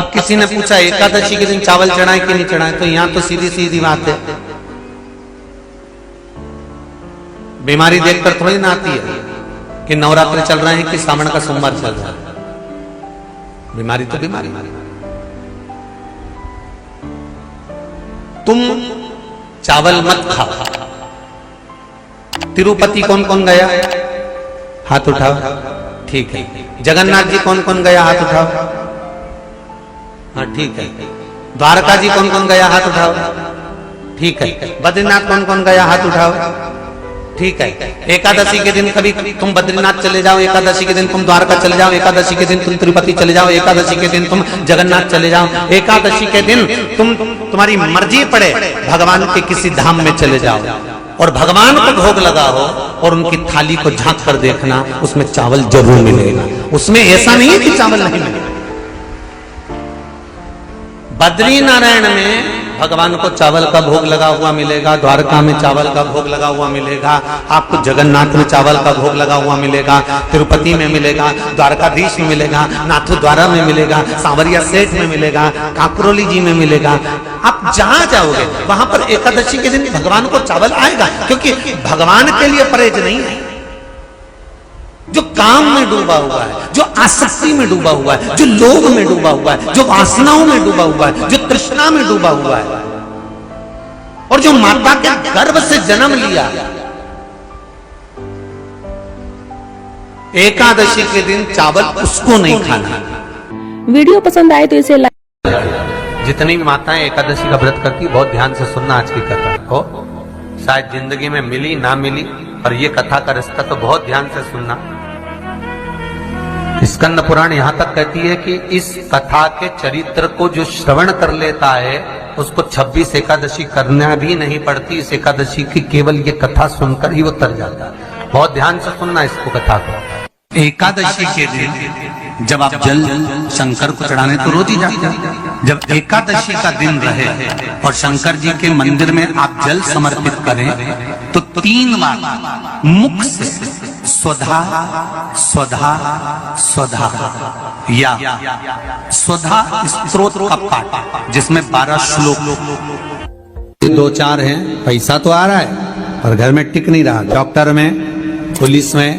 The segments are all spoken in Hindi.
अब किसी ने पूछा एकादशी के दिन चावल चढ़ाए कि नहीं चढ़ाए, तो यहां तो सीधी सीधी बात है, बीमारी देखकर थोड़ी ना आती है कि नवरात्र चल रहे हैं कि सावन का सोमवार चल रहा है। बीमारी तो बीमारी। तुम चावल मत खाओ। तिरुपति कौन कौन गया? हाथ उठाओ। ठीक है। जगन्नाथ जी कौन कौन गया? हाथ उठाओ। हाँ ठीक है। द्वारका जी कौन कौन गया? हाथ उठाओ। ठीक है। बद्रीनाथ कौन कौन गया? हाथ उठाओ। ठीक है। एकादशी के दिन कभी तुम बद्रीनाथ चले जाओ, एकादशी के दिन तुम द्वारका चले जाओ, एकादशी के दिन तुम तिरुपति चले जाओ, एकादशी के दिन तुम जगन्नाथ चले जाओ, एकादशी के दिन तुम्हारी मर्जी पड़े भगवान के किसी धाम में चले जाओ और भगवान को भोग लगाओ और उनकी थाली को झांक कर देखना, उसमें चावल जरूर मिलेगा। उसमें ऐसा नहीं है कि चावल नहीं मिलेगा। बद्री नारायण में भगवान को चावल का भोग लगा हुआ मिलेगा, द्वारका में चावल का भोग लगा हुआ मिलेगा, आपको जगन्नाथ में चावल का भोग लगा हुआ मिलेगा, तिरुपति में मिलेगा, द्वारकाधीश में मिलेगा, नाथू द्वारा में मिलेगा, सांवरिया सेठ में मिलेगा, काकरोली जी में मिलेगा। आप जहां जाओगे वहां पर एकादशी के दिन भगवान को चावल आएगा, क्योंकि भगवान के लिए परहेज नहीं है। जो काम में डूबा हुआ है, जो आसक्ति में डूबा हुआ है, जो लोभ में डूबा हुआ है, जो वासनाओं में डूबा हुआ है, जो तृष्णा में डूबा हुआ है, और जो माता के गर्भ से जन्म लिया, एकादशी के दिन चावल उसको नहीं खाना। वीडियो पसंद आए तो इसे लाइक। जितनी भी माताएं एकादशी का व्रत करती है, बहुत ध्यान से सुनना आज की कथा को। शायद जिंदगी में मिली ना मिली, और ये कथा का रिश्ता तो बहुत ध्यान से सुनना। स्कंद पुराण यहां तक कहती है कि इस कथा के चरित्र को जो श्रवण कर लेता है उसको 26 एकादशी करना भी नहीं पड़ती। इस एकादशी की केवल ये कथा सुनकर ही वो तर जाता है। बहुत ध्यान से सुनना इसको, कथा को। एकादशी के दिन जब आप जल शंकर को चढ़ाने तो रोज ही जाते हैं। जब एकादशी का दिन रहे और शंकर जी के मंदिर में आप जल समर्पित करें तो 3 बार मुख से स्वधा स्वधा स्वधा या स्वधा स्तोत्र का पाठ, जिसमें 12 श्लोक 2-4 हैं। पैसा तो आ रहा है पर घर में टिक नहीं रहा। डॉक्टर में, पुलिस में,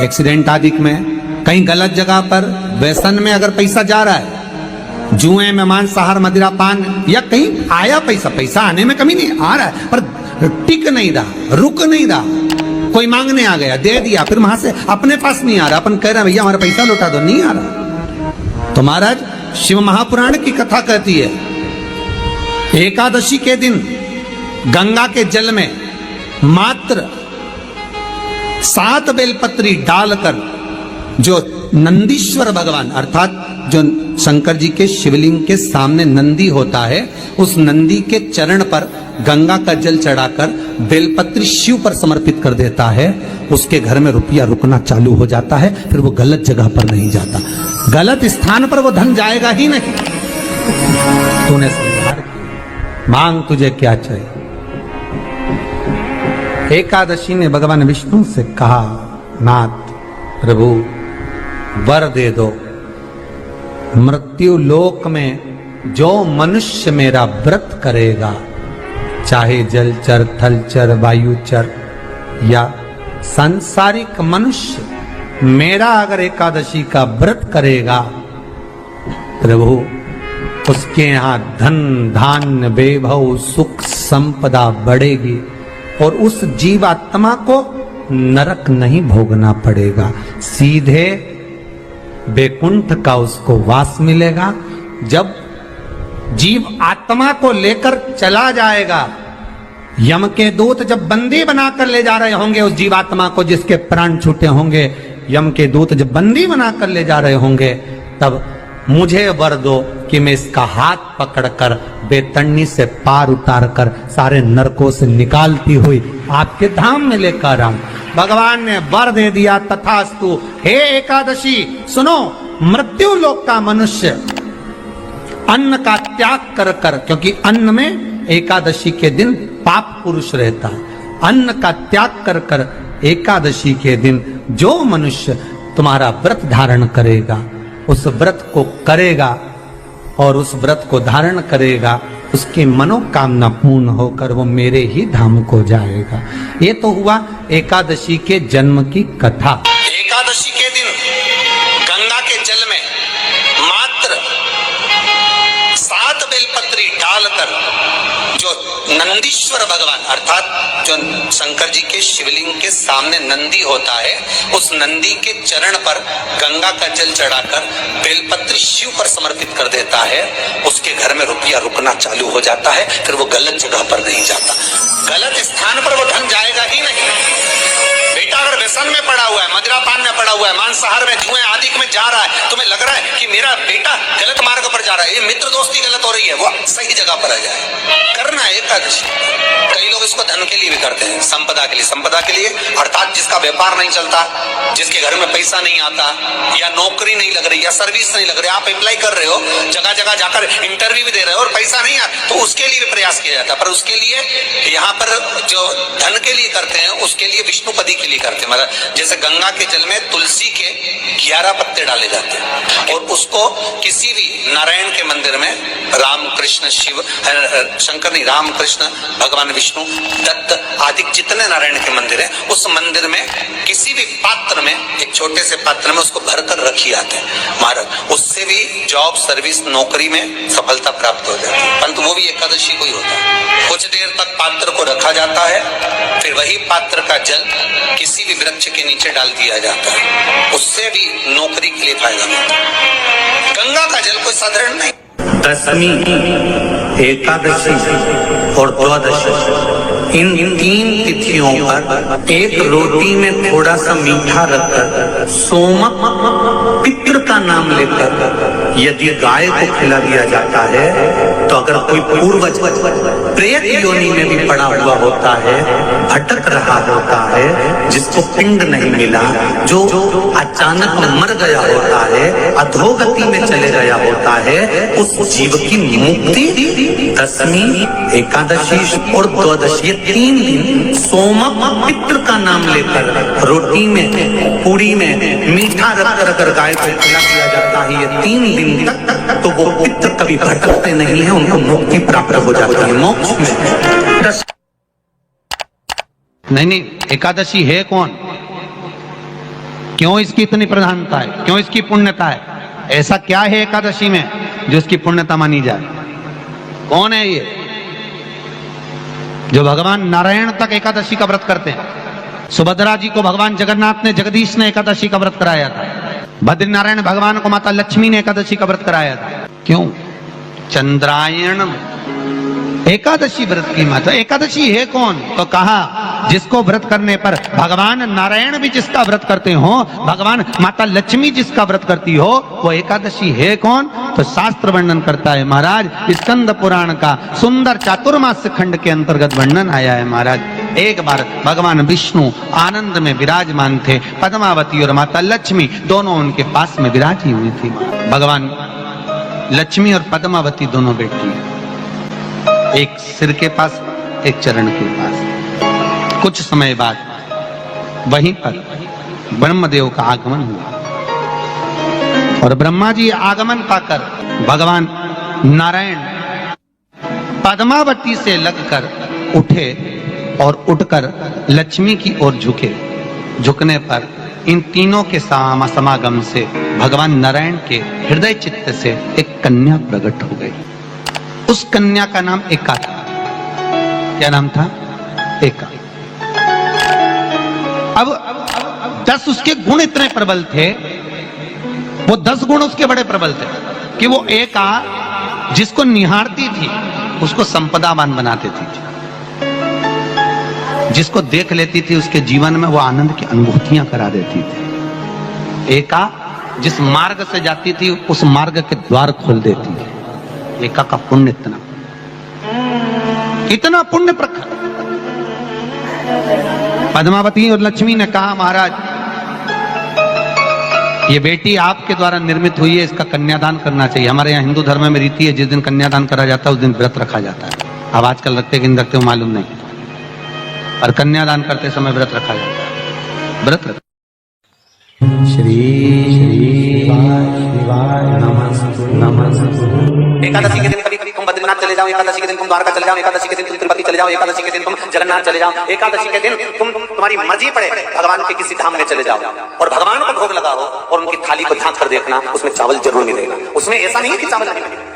एक्सीडेंट आदि में, कहीं गलत जगह पर, व्यसन में अगर पैसा जा रहा है, जुए में, मांसाहार, मदिरा पान, या कहीं आया पैसा आने में कमी नहीं, आ रहा है पर टिक नहीं रहा, रुक नहीं रहा। कोई मांगने आ गया, दे दिया, फिर वहां से अपने पास नहीं आ रहा, अपन कह रहे हैं भैया हमारा पैसा लौटा दो, नहीं आ रहा। तो महाराज शिव महापुराण की कथा कहती है एकादशी के दिन गंगा के जल में मात्र 7 बेलपत्री डालकर जो नंदीश्वर भगवान अर्थात जो शंकर जी के शिवलिंग के सामने नंदी होता है, उस नंदी के चरण पर गंगा का जल चढ़ाकर बेलपत्री शिव पर समर्पित कर देता है, उसके घर में रुपया रुकना चालू हो जाता है। फिर वो गलत जगह पर नहीं जाता, गलत स्थान पर वो धन जाएगा ही नहीं। तूने संहार किया, मांग तुझे क्या चाहिए। एकादशी ने भगवान विष्णु से कहा, नाथ प्रभु वर दे दो, मृत्यु लोक में जो मनुष्य मेरा व्रत करेगा, चाहे जलचर, थलचर, वायुचर या सांसारिक मनुष्य, मेरा अगर एकादशी का व्रत करेगा प्रभु, उसके यहां धन धान्य वैभव सुख संपदा बढ़ेगी और उस जीवात्मा को नरक नहीं भोगना पड़ेगा, सीधे बैकुंठ का उसको वास मिलेगा। जब जीव आत्मा को लेकर चला जाएगा, यम के दूत जब बंदी बनाकर ले जा रहे होंगे उस जीवात्मा को जिसके प्राण छूटे होंगे, यम के दूत जब बंदी बनाकर ले जा रहे होंगे, तब मुझे वर दो कि मैं इसका हाथ पकड़कर बेतन्नी से पार उतार कर सारे नरकों से निकालती हुई आपके धाम में लेकर आऊं। भगवान ने वर दे दिया, तथास्तु। हे एकादशी सुनो, मृत्यु लोक का मनुष्य अन्न का त्याग कर कर, क्योंकि अन्न में एकादशी के दिन पाप पुरुष रहता है, अन्न का त्याग कर कर एकादशी के दिन जो मनुष्य तुम्हारा व्रत धारण करेगा उस व्रत को करेगा और उस व्रत को धारण करेगा, उसकी मनोकामना पूर्ण होकर वो मेरे ही धाम को जाएगा। ये तो हुआ एकादशी के जन्म की कथा। एकादशी के दिन गंगा के जल में मात्र 7 बेलपत्री डालकर जो नंदीश्वर भगवान अर्थात जो शंकर जी के शिवलिंग के सामने नंदी होता है, उस नंदी के चरण पर गंगा का जल चढ़ाकर बेलपत्री शिव पर समर्पित कर देता है, उसके घर में रुपया रुकना चालू हो जाता है। फिर वो गलत जगह पर नहीं जाता, गलत स्थान पर वो धन जाएगा ही नहीं। बेटा अगर व्यसन में पड़ा हुआ है, मदिरापान में पड़ा हुआ है, मांसाहार में, जुए आदि में जा रहा है, तुम्हें लग रहा है कि मेरा बेटा गलत मार्ग पर जा रहा है, ये मित्र दोस्ती गलत हो रही है, वो सही जगह पर आ जाए। करना है एकादशी। कई लोग इसको धन के लिए भी करते हैं, संपदा के लिए। संपदा के लिए अर्थात जिसका व्यापार नहीं चलता, जिसके घर में पैसा नहीं आता, या नौकरी नहीं लग रही, या सर्विस नहीं लग रही, आप अप्लाई कर रहे हो, जगह जगह जाकर इंटरव्यू भी दे रहे हो और पैसा नहीं आता, तो उसके लिए भी प्रयास किया जाता है। पर उसके लिए यहाँ पर जो धन के लिए करते हैं, उसके लिए विष्णुपदी के लिए करते हैं। मतलब जैसे गंगा के जल में तुलसी के 11 पत्ते डाले जाते हैं और उसको किसी भी नारायण के मंदिर में, राम कृष्ण शिव शंकर नहीं, राम कृष्ण भगवान विष्णु दत्त आदि जितने नारायण के मंदिर हैं, उस मंदिर में किसी भी पात्र में, एक छोटे से पात्र में उसको भरकर रखी जाते हैं महाराज। उससे भी जॉब सर्विस नौकरी में सफलता प्राप्त हो जाती है। परंतु वो भी एकादशी को ही होता है। कुछ देर तक पात्र को रखा जाता है, फिर वही पात्र का जल किसी भी वृक्ष के नीचे डाल दिया जाता है, उससे भी नौकरी के लिए फायदा मिलता है। गंगा का जल कोई साधारण नहीं। दशमी, एकादशी और द्वादशी, इन 3 तिथियों पर एक रोटी में थोड़ा सा मीठा रखकर सोमक पितृ का नाम लेकर यदि गाय को खिला दिया जाता है, तो अगर कोई पूर्वज प्रेत योनि में भी पड़ा हुआ होता है, भटक रहा होता है, जिसको पिंड नहीं मिला, जो अचानक मर गया होता है, अधोगति में चले गया होता है, उस जीव की मुक्ति दशमी, एकादशी और द्वादशी, 3 दिन सोमक पितृ का नाम लेकर रोटी में, पूरी में मीठा रखकर अगर गाय को खिला दिया जाता है ये 3 दिन तक, तो वो पितृ कभी भटकते नहीं है, उनको मुक्ति प्राप्त हो जाती है मोक्ष में। नहीं, एकादशी है कौन, क्यों इसकी इतनी प्रधानता है, क्यों इसकी पुण्यता है? ऐसा क्या है एकादशी में जो इसकी पुण्यता मानी जाए? कौन है ये जो भगवान नारायण तक एकादशी का व्रत करते हैं? सुभद्रा जी को भगवान जगन्नाथ ने, जगदीश ने एकादशी का व्रत कराया था। बद्रीनारायण भगवान को माता लक्ष्मी ने एकादशी का व्रत कराया था। क्यों? चंद्रायण एकादशी व्रत की माता। एकादशी है कौन? तो कहा जिसको व्रत करने पर भगवान नारायण भी जिसका व्रत करते हो, भगवान माता लक्ष्मी जिसका व्रत करती हो, वो एकादशी है कौन? तो शास्त्र वर्णन करता है महाराज, स्कंद पुराण का सुंदर चातुर्मास्य खंड के अंतर्गत वर्णन आया है महाराज। एक बार भगवान विष्णु आनंद में विराजमान थे, पद्मावती और माता लक्ष्मी दोनों उनके पास में विराजी हुई थी। भगवान लक्ष्मी और पद्मावती दोनों बेटी, एक सिर के पास, एक चरण के पास। कुछ समय बाद वहीं पर ब्रह्मदेव का आगमन हुआ और ब्रह्मा जी आगमन पाकर भगवान नारायण पद्मावती से लगकर उठे और उठकर लक्ष्मी की ओर झुके। झुकने पर इन तीनों के समागम से भगवान नारायण के हृदय चित्त से एक कन्या प्रकट हो गई। उस कन्या का नाम एका था। क्या नाम था? एका। अब 10 उसके गुण इतने प्रबल थे, वो 10 गुण उसके बड़े प्रबल थे कि वो एका जिसको निहारती थी उसको संपदावान बना देती थी। जिसको देख लेती थी उसके जीवन में वो आनंद की अनुभूतियां करा देती थी। एका जिस मार्ग से जाती थी उस मार्ग के द्वार खोल देती थी। एका का पुण्य इतना पुण्य प्रखर। पद्मावती और लक्ष्मी ने कहा महाराज ये बेटी आपके द्वारा निर्मित हुई है, इसका कन्यादान करना चाहिए। हमारे यहाँ हिंदू धर्म में रीति है, जिस दिन कन्यादान करा जाता है उस दिन व्रत रखा जाता है। अब आजकल रखते कि नहीं रखते हो मालूम नहीं, और कन्यादान करते समय व्रत रखा जाता है। व्रत एकादशी के दिन कभी कभी तुम बद्रीनाथ चले जाओ, एकादशी के दिन तुम द्वारका चले जाओ, एकादशी के दिन तुम तिरुपति चले जाओ, एकादशी के दिन तुम जगन्नाथ चले जाओ, एकादशी के दिन तुम्हारी मर्जी पड़े भगवान के किसी धाम में चले जाओ और भगवान को भोग लगाओ और उनकी थाली को झांक कर देखना, उसमें चावल जरूर मिलेगा। उसमें ऐसा नहीं कि चावल नहीं मिलेगा।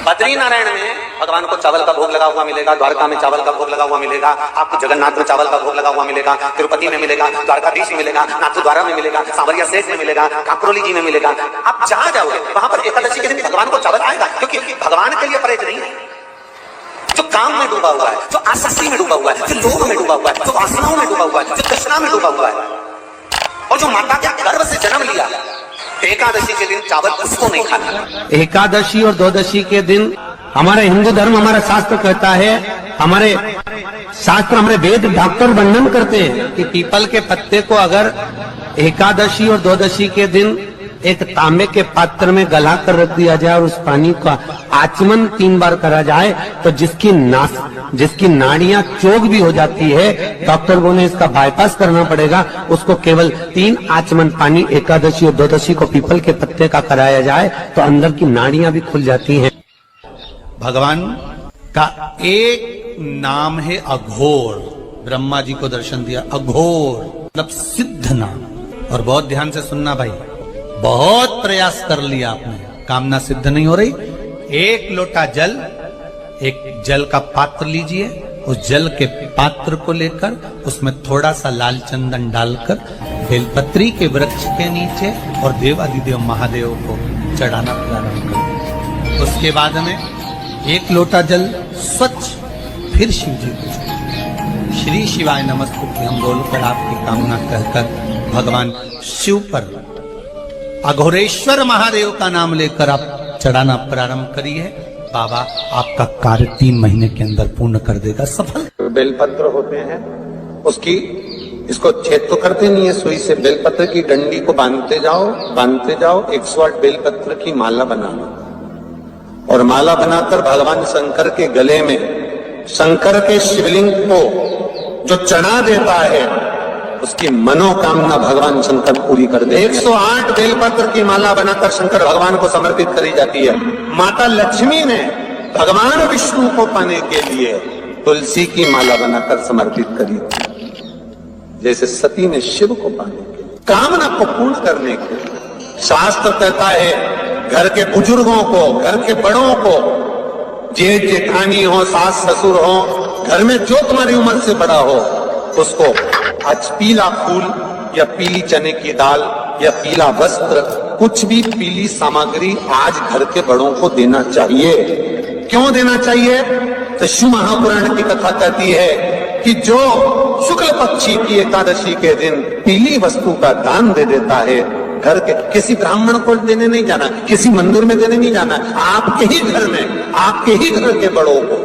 बद्री नारायण में भगवान को चावल का भोग लगा हुआ मिलेगा, द्वारका में चावल का भोग लगा हुआ मिलेगा, आपको जगन्नाथ में चावल का भोग लगा हुआ मिलेगा, तिरुपति में मिलेगा, द्वारकाधीश में मिलेगा, नाथद्वारा में मिलेगा, सांवरिया सेठ में मिलेगा, काकरोली जी में मिलेगा। आप जहां जाओगे वहां पर एकादशी के दिन भगवान को चावल आएगा, क्योंकि भगवान के लिए परहेज नहीं है। जो काम में डूबा हुआ है, जो आसक्ति में डूबा हुआ है, जो लोभ में डूबा हुआ है, जो वासनाओं में डूबा हुआ है, जो तृष्णा में डूबा हुआ है और जो माता के गर्भ से जन्म लिया, एकादशी के दिन चावल उसको नहीं खाना। एकादशी और द्वादशी के दिन हमारे हिंदू धर्म, हमारा शास्त्र कहता है, हमारे शास्त्र, हमारे वेद डॉक्टर वर्णन करते हैं कि पीपल के पत्ते को अगर एकादशी और द्वादशी के दिन एक तांबे के पात्र में गला कर रख दिया जाए और उस पानी का आचमन 3 बार करा जाए तो जिसकी नाड़ियां चोक भी हो जाती है, डॉक्टर बोले इसका बाईपास करना पड़ेगा, उसको केवल 3 आचमन पानी एकादशी और द्वादशी को पीपल के पत्ते का कराया जाए तो अंदर की नाड़ियां भी खुल जाती हैं। भगवान का एक नाम है अघोर। ब्रह्मा जी को दर्शन दिया, अघोर मतलब सिद्ध नाम। और बहुत ध्यान से सुनना भाई, बहुत प्रयास कर लिया आपने, कामना सिद्ध नहीं हो रही। 1 लोटा जल, एक जल का पात्र लीजिए, उस जल के पात्र को लेकर उसमें थोड़ा सा लाल चंदन डालकर बेलपत्री के वृक्ष के नीचे और देवादिदेव महादेव को चढ़ाना प्रारंभ करें। उसके बाद में 1 लोटा जल स्वच्छ फिर शिव जी को श्री शिवाय नमस्तुभ्यं हम बोलकर आपकी कामना कहकर भगवान शिव पर अघोरेश्वर महादेव का नाम लेकर आप चढ़ाना प्रारंभ करिए। बाबा आपका कार्य 3 महीने के अंदर पूर्ण कर देगा, सफल। बेलपत्र होते हैं, इसको छेद तो करते नहीं है सुई से, बेलपत्र की डंडी को बांधते जाओ 108 बेलपत्र की माला बना लो और माला बनाकर भगवान शंकर के गले में, शंकर के शिवलिंग को जो चढ़ा देता है उसकी मनोकामना भगवान शंकर पूरी कर दे। 108 बेलपत्र की माला बनाकर शंकर भगवान को समर्पित करी जाती है। माता लक्ष्मी ने भगवान विष्णु को पाने के लिए तुलसी की माला बनाकर समर्पित करी, जैसे सती ने शिव को पाने के लिए, कामना को पूर्ण करने के लिए। शास्त्र कहता है घर के बुजुर्गों को, घर के बड़ों को, जेठ जेठानी हो, सास ससुर हो, घर में जो तुम्हारी उम्र से बड़ा हो, उसको आज पीला फूल या पीली चने की दाल या पीला वस्त्र, कुछ भी पीली सामग्री आज घर के बड़ों को देना चाहिए। क्यों देना चाहिए? तो शिव महापुराण की कथा कहती है कि जो शुक्ल पक्षी की एकादशी के दिन पीली वस्तु का दान दे देता है, घर के किसी ब्राह्मण को देने नहीं जाना, किसी मंदिर में देने नहीं जाना, आपके ही घर में, आपके ही घर के बड़ों को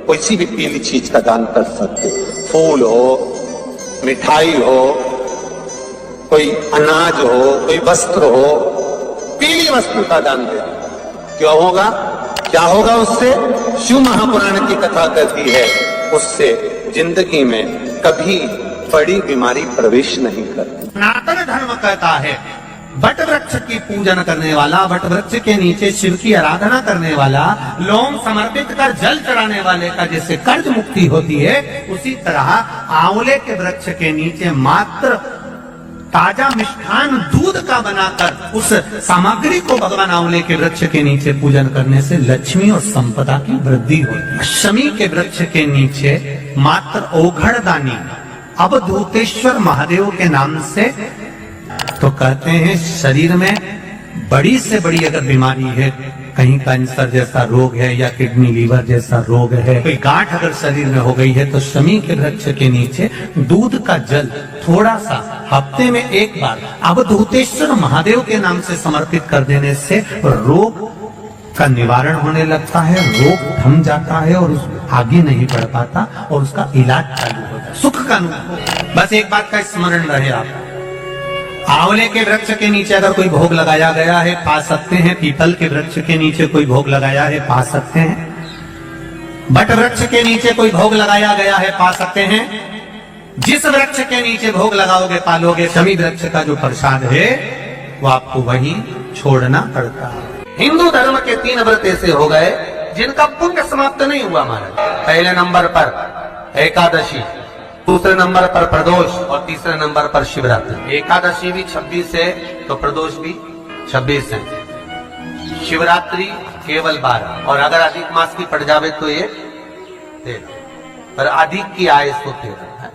किसी भी पीली चीज का दान कर सकते। फूल हो, मिठाई हो, कोई अनाज हो, कोई वस्त्र हो, पीली वस्तु का दान दे। क्यों होगा? क्या होगा उससे? शिव महापुराण की कथा कहती है उससे जिंदगी में कभी बड़ी बीमारी प्रवेश नहीं करती। सनातन धर्म कहता है वट वृक्ष की पूजन करने वाला, वट वृक्ष के नीचे शिव की आराधना करने वाला, लौंग समर्पित कर जल चढ़ाने वाले का जैसे कर्ज मुक्ति होती है, उसी तरह आंवले के वृक्ष के नीचे मात्र ताजा मिष्ठान दूध का बनाकर उस सामग्री को भगवान आंवले के वृक्ष के नीचे पूजन करने से लक्ष्मी और संपदा की वृद्धि होती है। शमी के वृक्ष के नीचे मात्र ओघड़दानी अवधूतेश्वर महादेव के नाम से, तो कहते हैं शरीर में बड़ी से बड़ी अगर बीमारी है, कहीं कैंसर जैसा रोग है या किडनी लीवर जैसा रोग है, कोई गांठ अगर शरीर में हो गई है, तो शमी के वृक्ष के नीचे दूध का जल थोड़ा सा हफ्ते में 1 बार अवधूतेश्वर महादेव के नाम से समर्पित कर देने से रोग का निवारण होने लगता है, रोग थम जाता है और आगे नहीं बढ़ पाता और उसका इलाज चालू होता है, सुख का अनुभव। बस एक बात का स्मरण रहे, आप आंवले के वृक्ष के नीचे अगर कोई भोग लगाया गया है पा सकते हैं, पीपल के वृक्ष के नीचे कोई भोग लगाया है पा सकते हैं, बट वृक्ष के नीचे कोई भोग लगाया गया है पा सकते हैं, जिस वृक्ष के नीचे भोग लगाओगे पालोगे, शमी वृक्ष का जो प्रसाद है वो आपको वहीं छोड़ना पड़ता है। हिंदू धर्म के 3 व्रत ऐसे हो गए जिनका पुण्य समाप्त नहीं हुआ महाराज। पहले नंबर पर एकादशी, दूसरे नंबर पर प्रदोष और तीसरे नंबर पर शिवरात्रि। एकादशी भी 26 है तो प्रदोष भी 26 है, शिवरात्रि केवल 12, और अगर अधिक मास की पड़ जावे तो ये 13, पर अधिक की आय तो 13 है।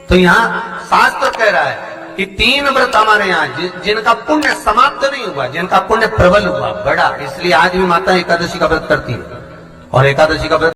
तो यहाँ शास्त्र कह रहा है कि 3 व्रत हमारे यहाँ जिनका पुण्य समाप्त नहीं हुआ, जिनका पुण्य प्रबल हुआ, बड़ा, इसलिए आज भी माता एकादशी का व्रत करती है। और एकादशी का व्रत